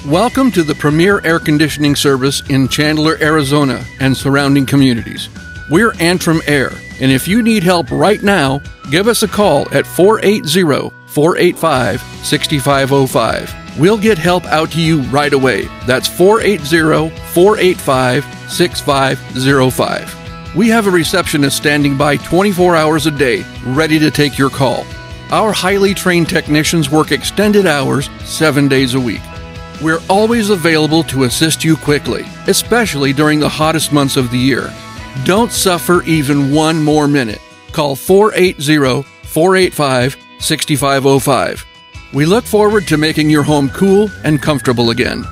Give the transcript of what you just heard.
Welcome to the premier air conditioning service in Chandler, Arizona and surrounding communities. We're Antrim Air, and if you need help right now, give us a call at 480-485-6505. We'll get help out to you right away. That's 480-485-6505. We have a receptionist standing by 24 hours a day, ready to take your call. Our highly trained technicians work extended hours, 7 days a week. We're always available to assist you quickly, especially during the hottest months of the year. Don't suffer even one more minute. Call 480-485-6505. We look forward to making your home cool and comfortable again.